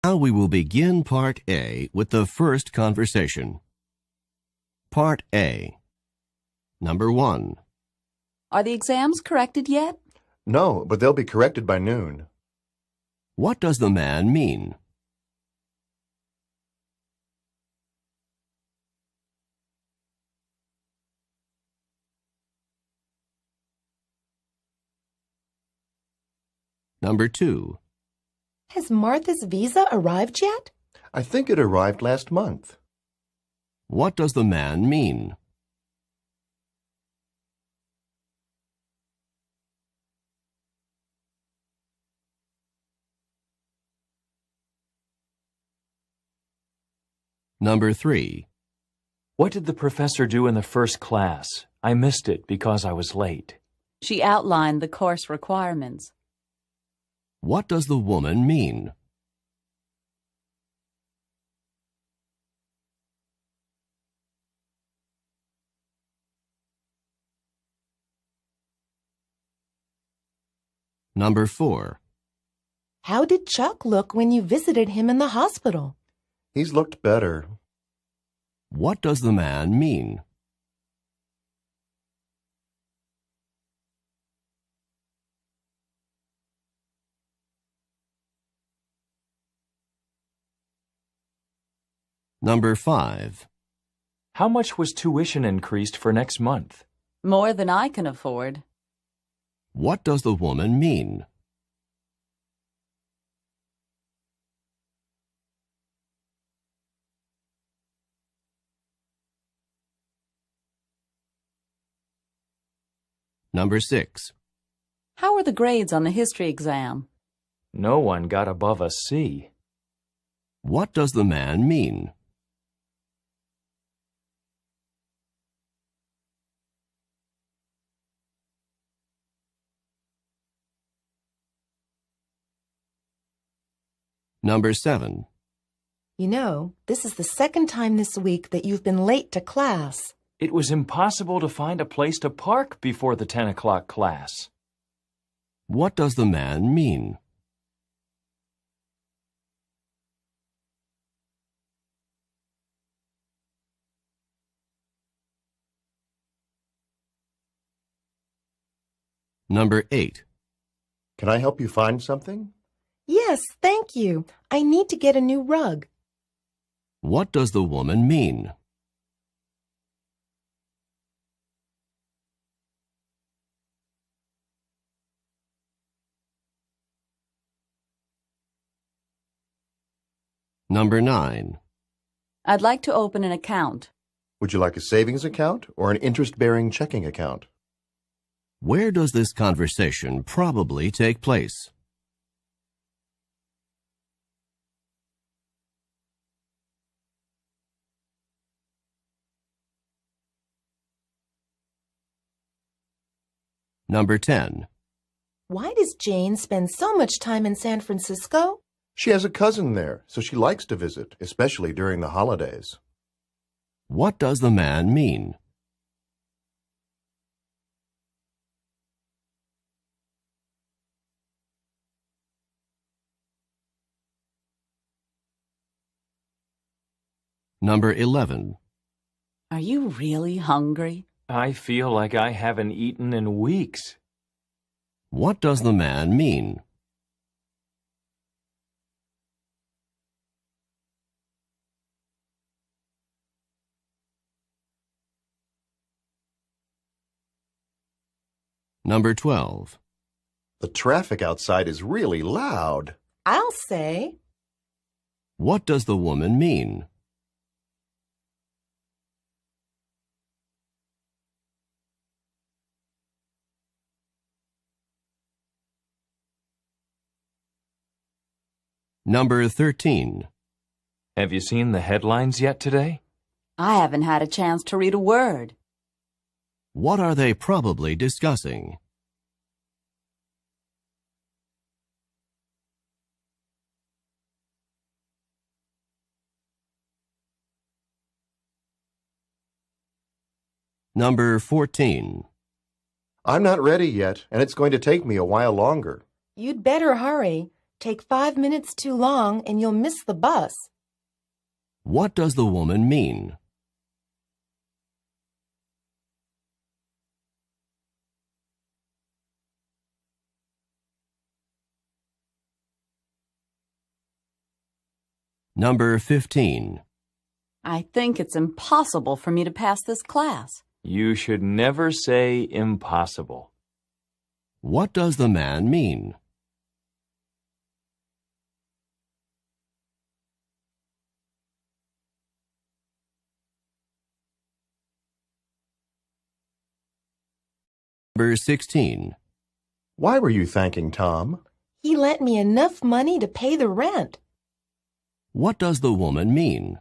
Now we will begin Part A with the first conversation. Part A. Number 1. Are the exams corrected yet? No, but they'll be corrected by noon. What does the man mean? Number 2. Has Martha's visa arrived yet? I think it arrived last month. What does the man mean? Number 3. What did the professor do in the first class? I missed it because I was late. She outlined the course requirements. What does the woman mean? Number 4. How did Chuck look when you visited him in the hospital? He's looked better. What does the man mean? Number 5. How much was tuition increased for next month? More than I can afford. What does the woman mean? Number 6. How are the grades on the history exam? No one got above a C. What does the man mean? Number 7. You know, this is the second time this week that you've been late to class. It was impossible to find a place to park before the 10 o'clock class. What does the man mean? Number 8. Can I help you find something? Yes, thank you. I need to get a new rug. What does the woman mean? Number 9. I'd like to open an account. Would you like a savings account or an interest-bearing checking account? Where does this conversation probably take place? Number 10. Why does Jane spend so much time in San Francisco? She has a cousin there, so she likes to visit, especially during the holidays. What does the man mean? Number 11. Are you really hungry? I feel like I haven't eaten in weeks. What does the man mean? Number 12. The traffic outside is really loud. I'll say. What does the woman mean? Number 13. Have you seen the headlines yet today? I haven't had a chance to read a word. What are they probably discussing? Number 14. I'm not ready yet, and it's going to take me a while longer. You'd better hurry. Take 5 minutes too long and you'll miss the bus. What does the woman mean? Number 15. I think it's impossible for me to pass this class. You should never say impossible. What does the man mean? Number 16. Why were you thanking Tom? He lent me enough money to pay the rent. What does the woman mean?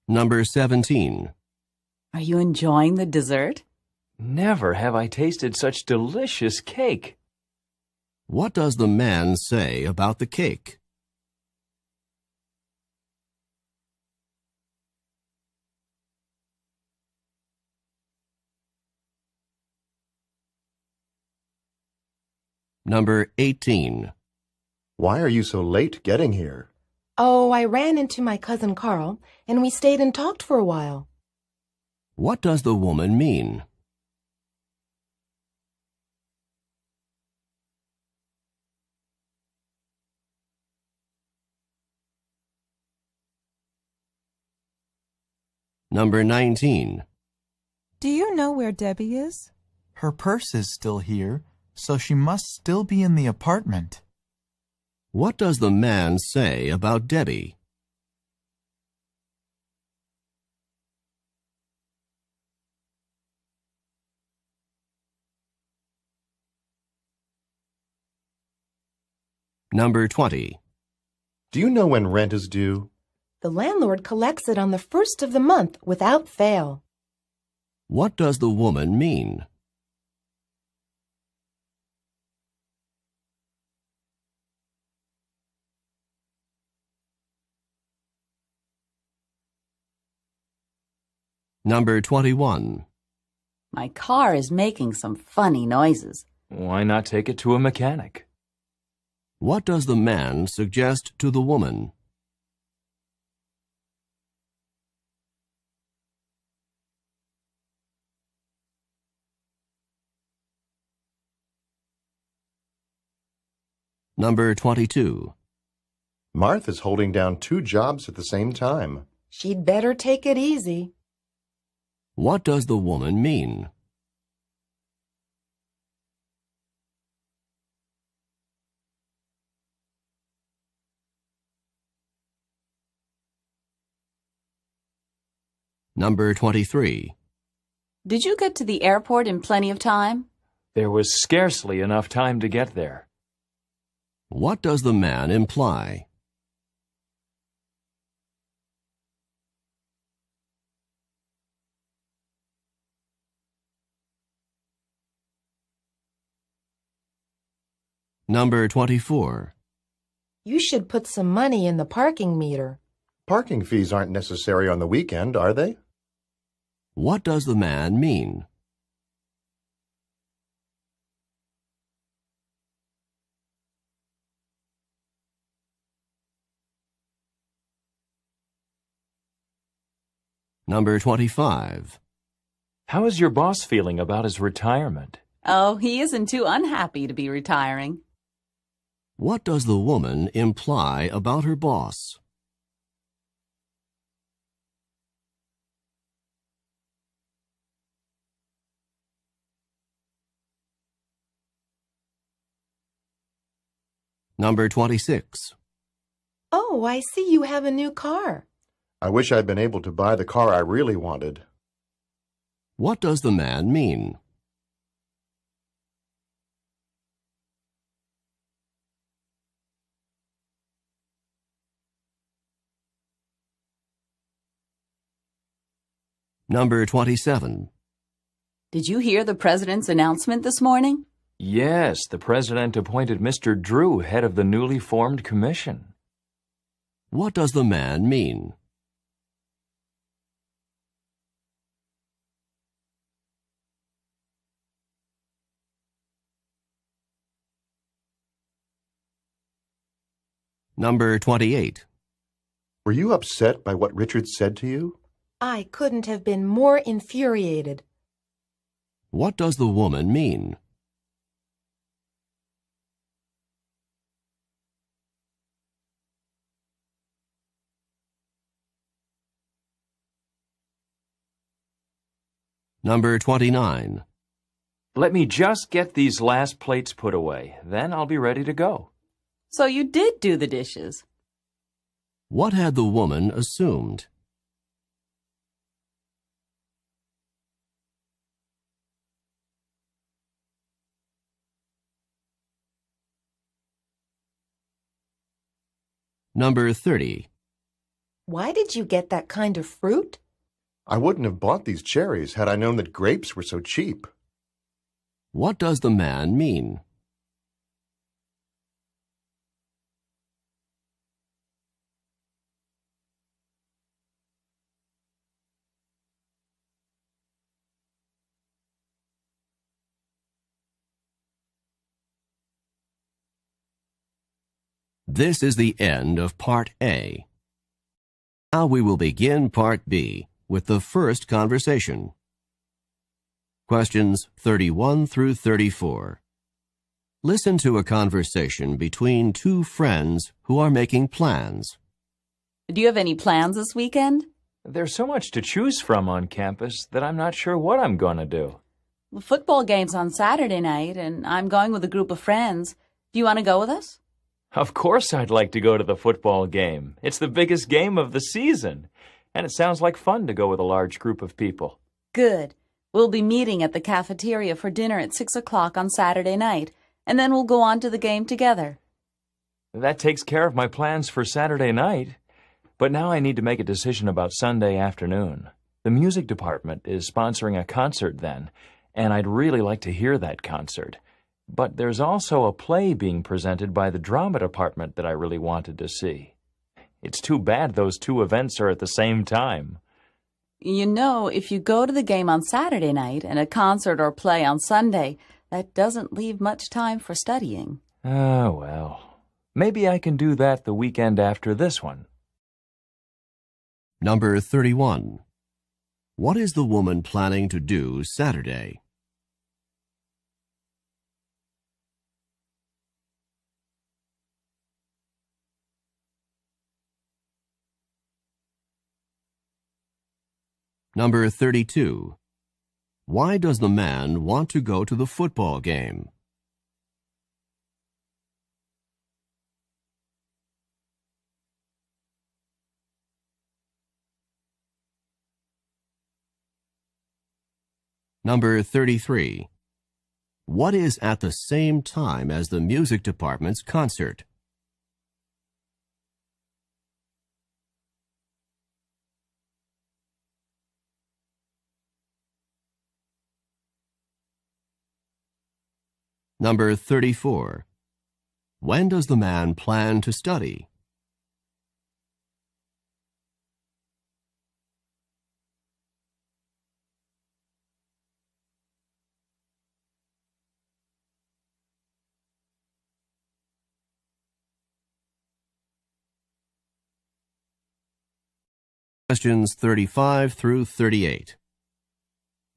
Number 17. Are you enjoying the dessert? Never have I tasted such delicious cake. What does the man say about the cake? Number 18. Why are you so late getting here? Oh, I ran into my cousin Carl, and we stayed and talked for a while. What does the woman mean? Number 19. Do you know where Debbie is? Her purse is still here, so she must still be in the apartment. What does the man say about Debbie? Number 20. Do you know when rent is due? The landlord collects it on the first of the month without fail. What does the woman mean? Number 21. My car is making some funny noises. Why not take it to a mechanic? What does the man suggest to the woman? Number 22. Martha's holding down 2 jobs at the same time. She'd better take it easy. What does the woman mean? Number 23. Did you get to the airport in plenty of time? There was scarcely enough time to get there. What does the man imply? Number 24. You should put some money in the parking meter. Parking fees aren't necessary on the weekend, are they? What does the man mean? Number 25. How is your boss feeling about his retirement? Oh, he isn't too unhappy to be retiring. What does the woman imply about her boss? Number 26. Oh, I see you have a new car. I wish I'd been able to buy the car I really wanted. What does the man mean? Number 27. Did you hear the president's announcement this morning? Yes, the president appointed Mr. Drew head of the newly formed commission. What does the man mean? Number 28. Were you upset by what Richard said to you? I couldn't have been more infuriated. What does the woman mean? Number 29. Let me just get these last plates put away. Then I'll be ready to go. So you did do the dishes. What had the woman assumed? Number 30. Why did you get that kind of fruit? I wouldn't have bought these cherries had I known that grapes were so cheap. What does the man mean? This is the end of Part A. Now we will begin Part B with the first conversation. Questions 31 through 34. Listen to a conversation between two friends who are making plans. Do you have any plans this weekend? There's so much to choose from on campus that I'm not sure what I'm going to do. The football game's on Saturday night, and I'm going with a group of friends. Do you want to go with us? Of course I'd like to go to the football game. It's the biggest game of the season, and it sounds like fun to go with a large group of people. Good. We'll be meeting at the cafeteria for dinner at 6 o'clock on Saturday night, and then we'll go on to the game together. That takes care of my plans for Saturday night, but now I need to make a decision about Sunday afternoon. The music department is sponsoring a concert then, and I'd really like to hear that concert. But there's also a play being presented by the drama department that I really wanted to see. It's too bad those two events are at the same time. You know, if you go to the game on Saturday night and a concert or play on Sunday, that doesn't leave much time for studying. Oh, well. Maybe I can do that the weekend after this one. Number 31. What is the woman planning to do Saturday? Number 32. Why does the man want to go to the football game? Number 33. What is at the same time as the music department's concert? Number 34. When does the man plan to study? Questions 35 through 38.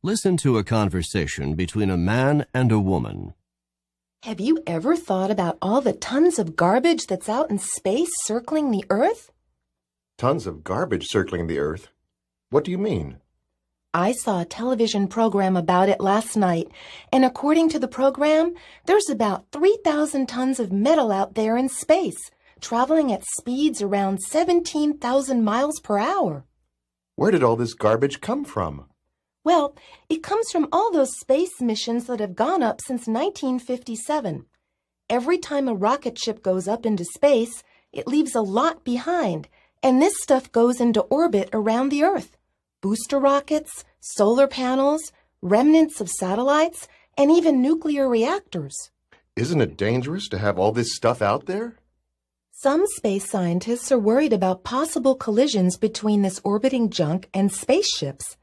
Listen to a conversation between a man and a woman. Have you ever thought about all the tons of garbage that's out in space circling the Earth? Tons of garbage circling the Earth. What do you mean? I saw a television program about it last night, and according to the program, there's about 3,000 tons of metal out there in space, traveling at speeds around 17,000 miles per hour. Where did all this garbage come from? Well, it comes from all those space missions that have gone up since 1957. Every time a rocket ship goes up into space, it leaves a lot behind, and this stuff goes into orbit around the Earth. Booster rockets, solar panels, remnants of satellites, and even nuclear reactors. Isn't it dangerous to have all this stuff out there? Some space scientists are worried about possible collisions between this orbiting junk and spaceships,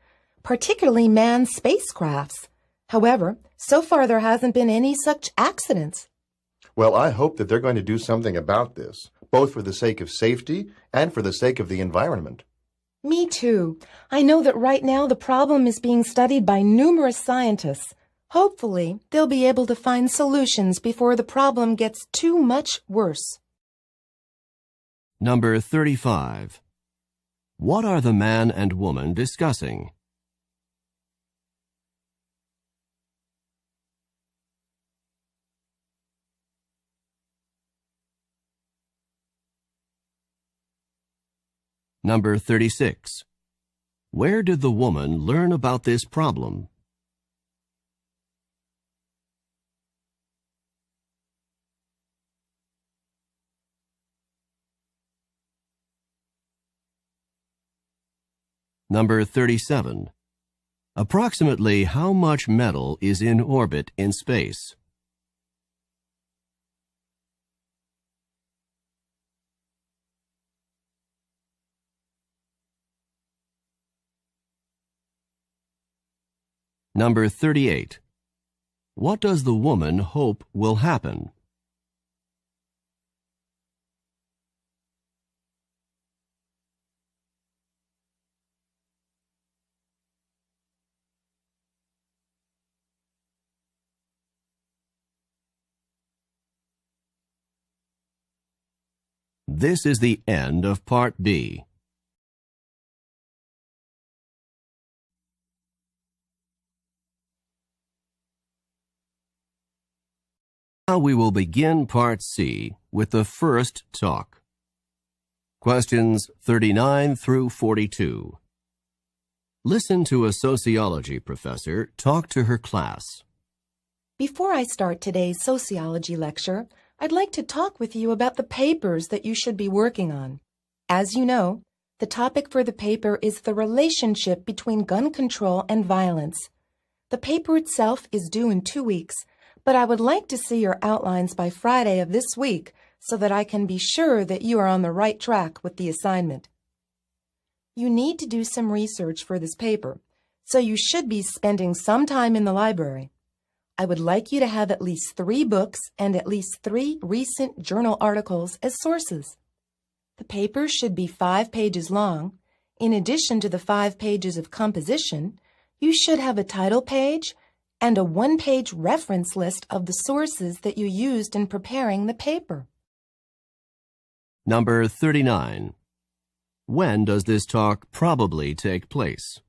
particularly manned spacecrafts. However, so far there hasn't been any such accidents. Well, I hope that they're going to do something about this, both for the sake of safety and for the sake of the environment. Me too. I know that right now the problem is being studied by numerous scientists. Hopefully, they'll be able to find solutions before the problem gets too much worse. Number 35. What are the man and woman discussing? Number 36. Where did the woman learn about this problem? Number 37. Approximately how much metal is in orbit in space? Number 38. What does the woman hope will happen? This is the end of Part B. Now we will begin Part C with the first talk. Questions 39 through 42. Listen to a sociology professor talk to her class. Before I start today's sociology lecture, I'd like to talk with you about the papers that you should be working on. As you know, the topic for the paper is the relationship between gun control and violence. The paper itself is due in 2 weeks, but I would like to see your outlines by Friday of this week so that I can be sure that you are on the right track with the assignment. You need to do some research for this paper, so you should be spending some time in the library. I would like you to have at least 3 books and at least 3 recent journal articles as sources. The paper should be 5 pages long. In addition to the 5 pages of composition, you should have a title page and a 1-page reference list of the sources that you used in preparing the paper. Number 39. When does this talk probably take place?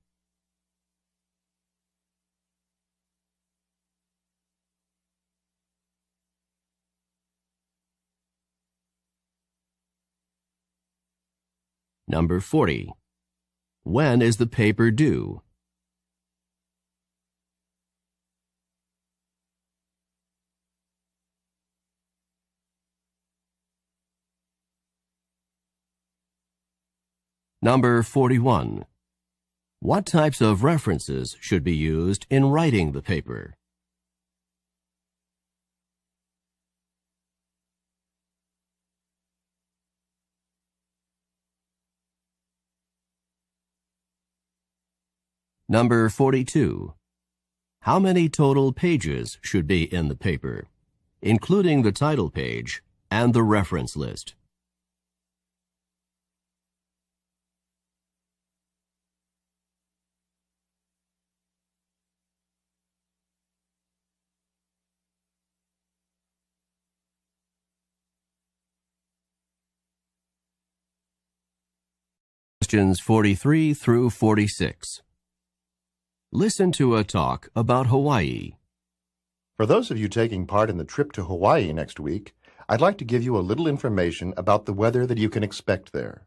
Number 40. When is the paper due? Number 41. What types of references should be used in writing the paper? Number 42. How many total pages should be in the paper, including the title page and the reference list? Questions 43 through 46. Listen to a talk about Hawaii. For those of you taking part in the trip to Hawaii next week, I'd like to give you a little information about the weather that you can expect there.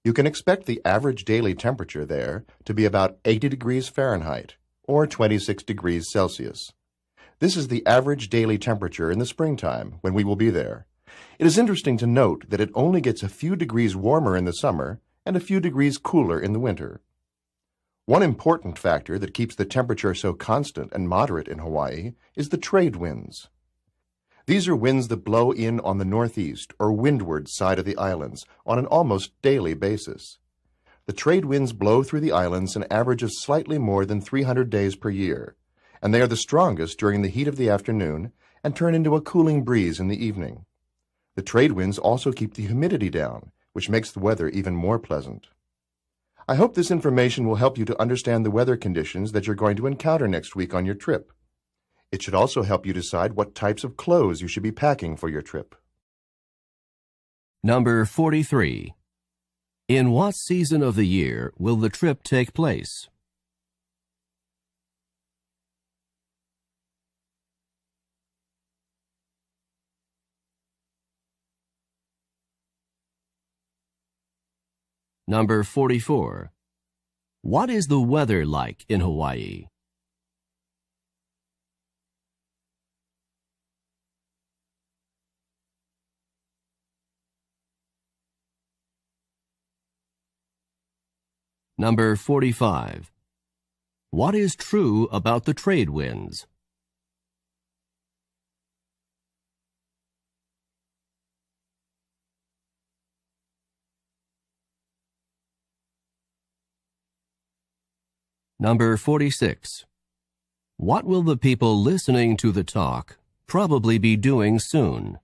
You can expect the average daily temperature there to be about 80 degrees Fahrenheit, or 26 degrees Celsius. This is the average daily temperature in the springtime when we will be there. It is interesting to note that it only gets a few degrees warmer in the summer and a few degrees cooler in the winter. One important factor that keeps the temperature so constant and moderate in Hawaii is the trade winds. These are winds that blow in on the northeast or windward side of the islands on an almost daily basis. The trade winds blow through the islands an average of slightly more than 300 days per year, and they are the strongest during the heat of the afternoon and turn into a cooling breeze in the evening. The trade winds also keep the humidity down, which makes the weather even more pleasant. I hope this information will help you to understand the weather conditions that you're going to encounter next week on your trip. It should also help you decide what types of clothes you should be packing for your trip. Number 43. In what season of the year will the trip take place? Number 44. What is the weather like in Hawaii? Number 45. What is true about the trade winds? Number 46. What will the people listening to the talk probably be doing soon?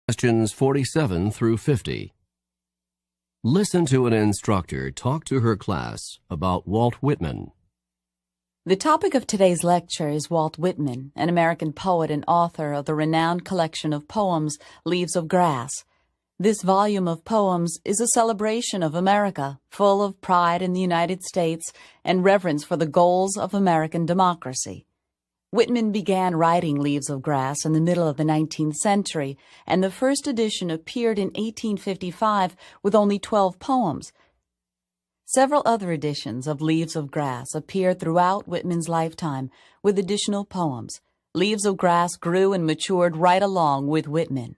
Questions 47 through 50. Listen to an instructor talk to her class about Walt Whitman. The topic of today's lecture is Walt Whitman, an American poet and author of the renowned collection of poems, Leaves of Grass. This volume of poems is a celebration of America, full of pride in the United States and reverence for the goals of American democracy. Whitman began writing Leaves of Grass in the middle of the 19th century, and the first edition appeared in 1855 with only 12 poems. Several other editions of Leaves of Grass appeared throughout Whitman's lifetime with additional poems. Leaves of Grass grew and matured right along with Whitman.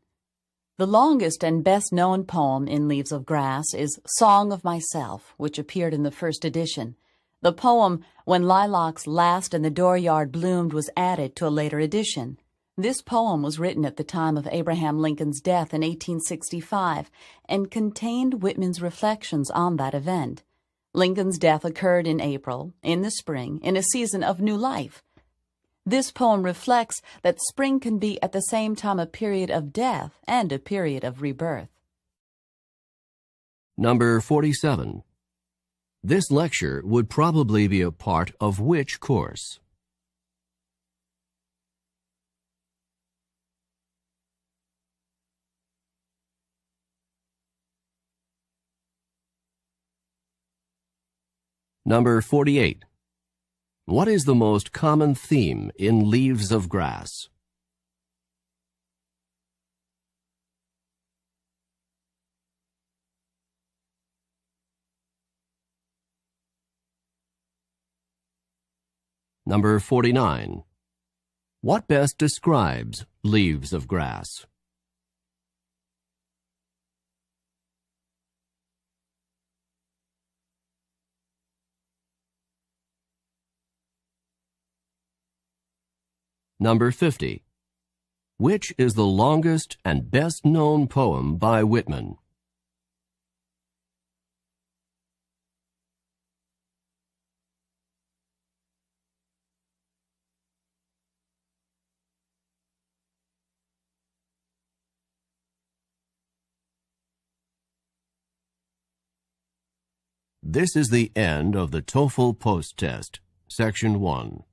The longest and best-known poem in Leaves of Grass is Song of Myself, which appeared in the first edition. The poem, When Lilacs Last in the Dooryard Bloomed, was added to a later edition. This poem was written at the time of Abraham Lincoln's death in 1865 and contained Whitman's reflections on that event. Lincoln's death occurred in April, in the spring, in a season of new life. This poem reflects that spring can be at the same time a period of death and a period of rebirth. Number 47. This lecture would probably be a part of which course? Number 48. What is the most common theme in Leaves of Grass? Number 49. What best describes Leaves of Grass? Number 50. Which is the longest and best-known poem by Whitman? This is the end of the Toefl post test, Section 1.